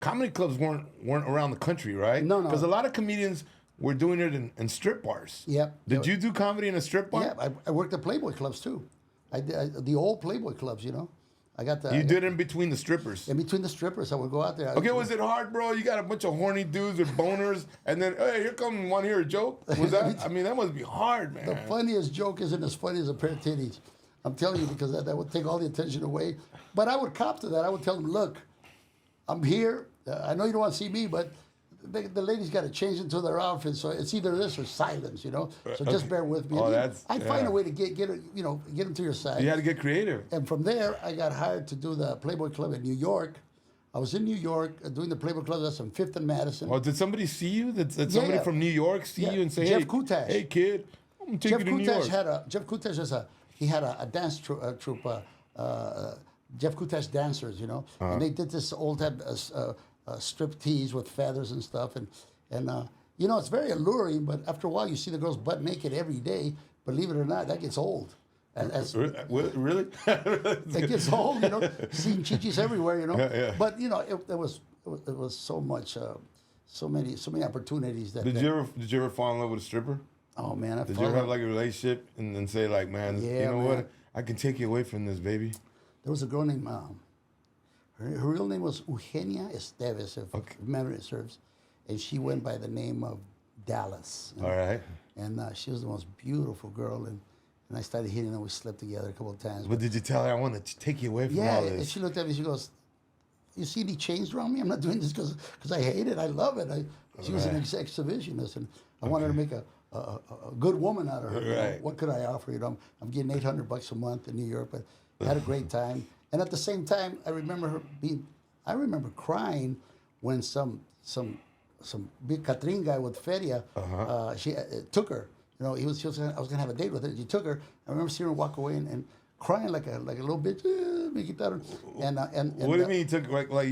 comedy clubs weren't around the country, right? No. Because a lot of comedians were doing it in strip bars. Yep. Did you do comedy in a strip bar? Yeah, I worked at Playboy Clubs too. I did the old Playboy Clubs, you know. I got the. You did it in between the strippers. In between the strippers, I would go out there. Okay, was it hard, bro? You got a bunch of horny dudes with boners, and then, hey, here come, want to hear a joke? Was that? I mean, that must be hard, man. The funniest joke isn't as funny as a pair of titties. I'm telling you, because that would take all the attention away. But I would cop to that. I would tell them, look, I'm here. I know you don't want to see me, but the ladies got to change into their outfits, so it's either this or silence, you know. So just bear with me. I'd find a way to get them to your side. You had to get creative. And from there, I got hired to do the Playboy Club in New York. I was in New York doing the Playboy Club. That's on 5th and Madison. Oh, did somebody see you? Did somebody from New York see you and say, Jeff hey, Kutash. Hey, kid, I'm taking you to New York. Jeff Kutash had a dance troupe, Jeff Kutash dancers, you know. And they did this old type strip tease with feathers and stuff. And you know, it's very alluring, but after a while you see the girls butt naked every day. Believe it or not, that gets old. Really? It gets old, you know, seeing chichis everywhere, you know. Yeah. But you know, it was so much, so many opportunities that. Did you ever fall in love with a stripper? Oh man, Did you ever have like a relationship and then say like, man, you know what? I can take you away from this, baby. There was a girl named her real name was Eugenia Esteves, if memory serves, and she went by the name of Dallas. All right. And she was the most beautiful girl, and I started hitting her. We slept together a couple of times. But did you tell her I want to take you away from all this? Yeah, and she looked at me. She goes, "You see any chains around me? I'm not doing this because I hate it. I love it." She was an exhibitionist, and I wanted to make a good woman out of her. You know? What could I offer? You know, I'm getting $800 a month in New York, but I had a great time. And at the same time, I remember crying when some big Catrin guy with Feria, she took her. You know, I was gonna have a date with her. She took her. I remember seeing her walk away and crying like a little bitch. And what do you mean you took like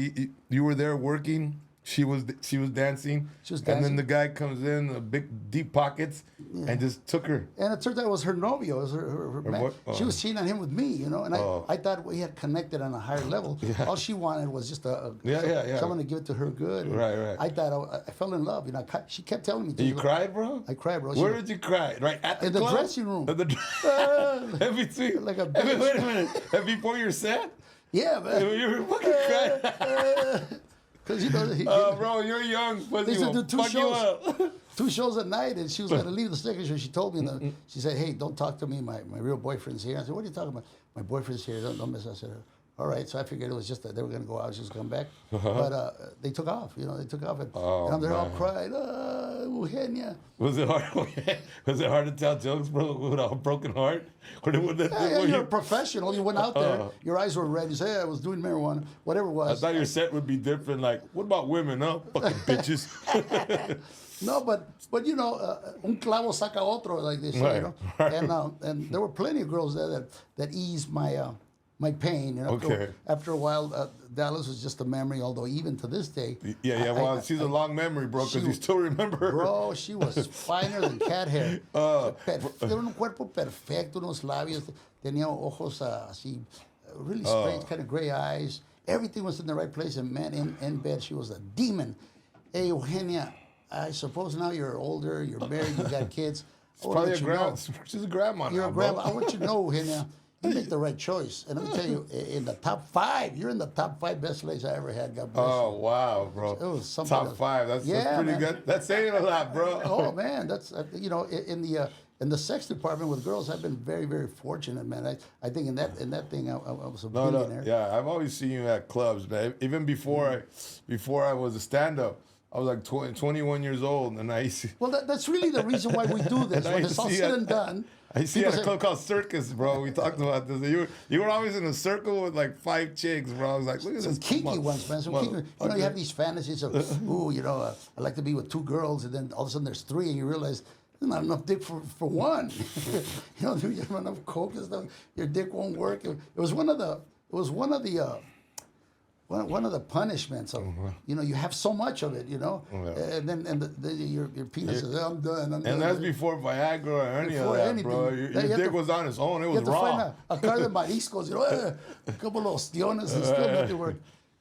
you were there working? She was dancing. And then the guy comes in, big deep pockets, and just took her. And it turned out it was her novio. It was her man. She was cheating on him with me, you know. And I thought we had connected on a higher level. Yeah. All she wanted was just someone to give it to her good. Right. I thought I fell in love. You know, she kept telling me. You cried, bro? I cried, bro. Where did you cry? Right at the club? In the dressing room. In between. Like a bitch. Wait a minute. And before your set? Yeah, man. You were fucking crying. Because you know, bro, you're young. They used to do 2 shows, 2 shows a night, and she was going to leave the station. She told me, she said, "Hey, don't talk to me. My real boyfriend's here." I said, "What are you talking about? My boyfriend's here. Don't miss." I said, "All right." So I figured it was just that they were going to go out. She was going to come back, but they took off. You know, they took off, and I'm there all cried. Eugenia. Was it hard? Was it hard to tell jokes, bro, with a broken heart? You're a professional. You went out there. Your eyes were red. You say, "Hey, I was doing marijuana," whatever it was. I thought your set would be different. Like, what about women, huh? Fucking bitches. No, but you know, un clavo saca otro, like they say, you know. Right. And there were plenty of girls there that eased my pain. You know, after a while, Dallas was just a memory. Although even to this day, well, she's a long memory, bro, because you still remember her. Bro, she was finer than cat hair. Era un cuerpo perfecto, unos labios, tenía ojos así, really strange, kind of gray eyes. Everything was in the right place, and man, in bed, she was a demon. Hey, Eugenia, I suppose now you're older, you're married, you got kids. Probably a grandma. She's a grandma. You're a grandma. I want you to know, Eugenia, you make the right choice. And let me tell you, in the top 5, you're in the top 5 best ladies I ever had. God bless you. Oh, wow, bro. It was something top 5. That's pretty good. That's saying a lot, bro. Oh, man. That's, you know, in the sex department with girls, I've been very, very fortunate, man. I think in that thing, I was a billionaire. Yeah, I've always seen you at clubs, man. Even before I was a stand-up. I was like 21 years old, and I used to... Well, that's really the reason why we do this. When it's all said and done... I see at a club called Circus, bro. We talked about this. You were always in a circle with like 5 chicks, bro. I was like, look at some this. Kinky ones, man. Some kinky. You know, you have these fantasies of, ooh, you know, I like to be with 2 girls, and then all of a sudden there's 3, and you realize there's not enough dick for one. You know, you have enough coke and stuff. Your dick won't work. It was one of the punishments of, you know, you have so much of it, you know, and then your penis says, I'm done. And that's before Viagra or any of that, bro. Your dick was on its own. It was raw. You have to find a car de mariscos, you know, a couple of ostiones and still make it work.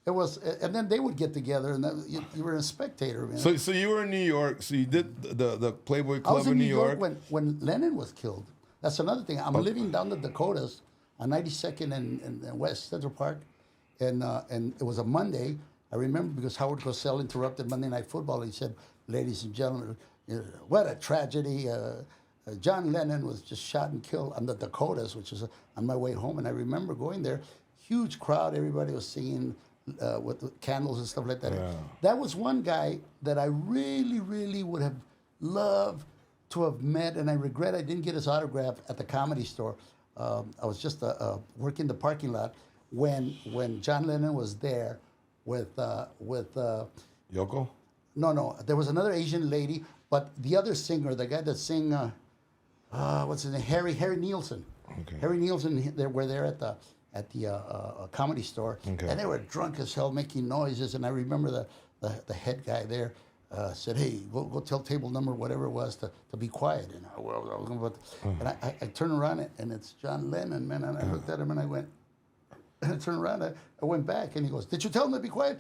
It was, and then they would get together, and you were a spectator, man. So you were in New York. So you did the Playboy Club I was in New New York York when Lennon was killed. That's another thing. I'm living down the Dakotas on 92nd and West Central Park, and it was a Monday. I remember because Howard Cosell interrupted Monday Night Football. He said, "Ladies and gentlemen, what a tragedy! John Lennon was just shot and killed on the Dakotas," which is on my way home. And I remember going there, huge crowd. Everybody was singing with the candles and stuff like that. Yeah. That was one guy that I really, really would have loved to have met, and I regret I didn't get his autograph at the Comedy Store. I was just working the parking lot when John Lennon was there with Yoko. No, there was another Asian lady, but the other singer, the guy that sing, what's his name, Harry Nielsen. Okay. Harry Nielsen, they were there at the Comedy Store, Okay. and they were drunk as hell, making noises. And I remember the head guy there said, "Hey, go tell table number whatever it was to be quiet." And I was going to, and I turned around and it's John Lennon, man. And I looked at him and I went, and I turned around, I went back, and he goes, "Did you tell him to be quiet?"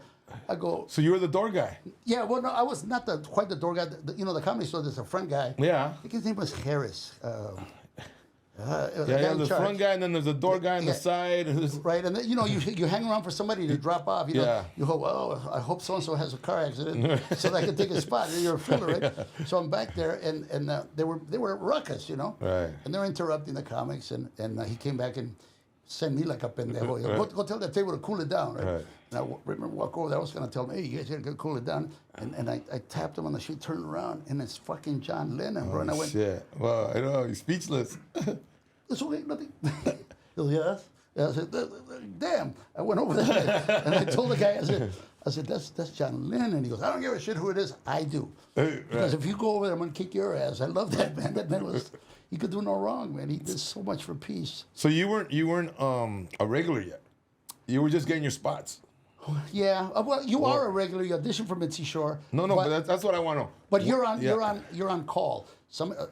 I go, So you were the door guy. "Yeah, well, no, I was not quite the door guy. The Comedy Store, there's a front guy. Yeah. I think his name was Harris. Yeah, the front guy, and then there's a door guy on the side. Right, and then, you hang around for somebody to drop off. Yeah. You hope, oh, I hope so-and-so has a car accident so that I can take his spot. You're a filler, right? So I'm back there, and they were ruckus, Right. And they're interrupting the comics, and he came back and sent me like a pendejo. Go tell that table to cool it down, right? And I remember walk over there. I was going to tell him, "Hey, you guys got to cool it down." And I tapped him on the shoe, turned around, and it's fucking John Lennon, bro. And I went, Shit. Well, I know, you're speechless. "It's okay, nothing." He goes, "Yes." I said, "Damn." I went over there and I told the guy, I said, that's John Lennon. He goes, "I don't give a shit who it is. I do. Because if you go over there, I'm going to kick your ass." I love that man. That man he could do no wrong, man. He did so much for peace. So you weren't a regular yet. You were just getting your spots. Yeah. Well, you are a regular. You audition for Mitzi Shore. No, but that's what I want to know. But you're on call.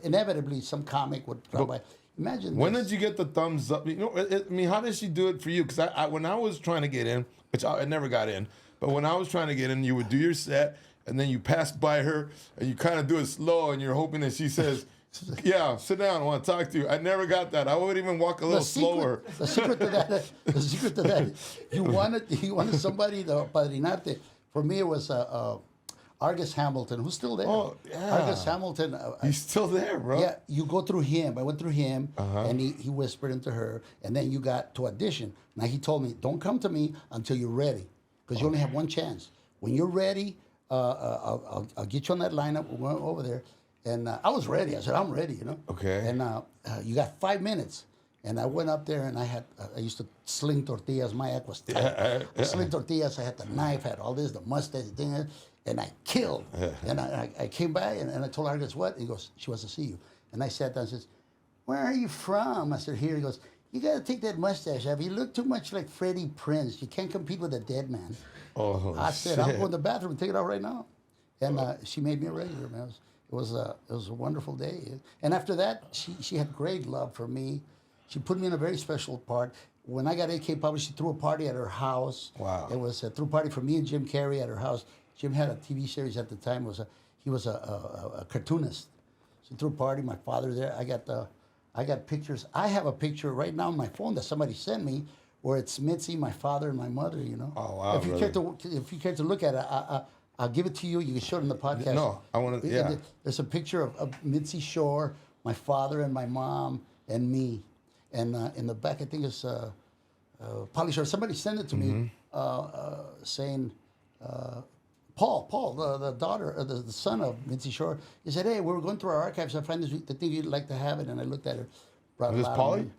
Inevitably some comic would drop by. Imagine when this. did you get the thumbs up? I mean, how did she do it for you? Because when I was trying to get in, which I never got in, but when I was trying to get in, you would do your set, and then you pass by her, and you kind of do it slow, and you're hoping that she says, "Yeah, sit down, I want to talk to you." I never got that. I would even walk a little slower. The secret to that, you wanted somebody to padrinarte. For me, it was Argus Hamilton, who's still there. Oh, yeah. Argus Hamilton. He's still there, bro. Yeah, you go through him. I went through him, and he whispered into her, and then you got to audition. Now, he told me, "Don't come to me until you're ready, because you only have one chance. When you're ready, I'll get you on that lineup. We're going over there." And I was ready. I said, "I'm ready," Okay. And you got 5 minutes. And I went up there, and I used to sling tortillas. My act was tight. Sling tortillas. I had the knife, had all this, the mustache thing, and I killed. And I came by, and I told Argus, "What?" He goes, "She wants to see you." And I sat down and says, "Where are you from?" I said, "Here." He goes, "You got to take that mustache off. You look too much like Freddie Prinze. You can't compete with a dead man." Oh, I said, shit. "I'll go in the bathroom and take it out right now." And she made me a regular, man. It was a wonderful day. And after that, she had great love for me. She put me in a very special part. When I got AK published, she threw a party at her house. Wow. It was a threw party for me and Jim Carrey at her house. Jim had a TV series at the time. He was a cartoonist. She threw a party. My father there. I got pictures. I have a picture right now on my phone that somebody sent me, where it's Mitzi, my father, and my mother. Oh wow. If you care to look at it, I'll give it to you. You can show it in the podcast. No, I want to. Yeah. There's a picture of Mitzi Shore, my father and my mom, and me. And in the back, I think it's Polly Shore. Somebody sent it to me saying, Paul, the daughter, the son of Mitzi Shore. He said, "Hey, we were going through our archives. I find this. I think you'd like to have it." And I looked at her. Is this Polly?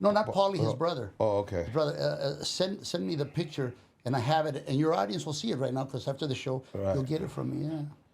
No, not Paulie, his brother. Oh, okay. His brother. Send me the picture, and I have it. And your audience will see it right now, because after the show, you'll get it from me. Yeah.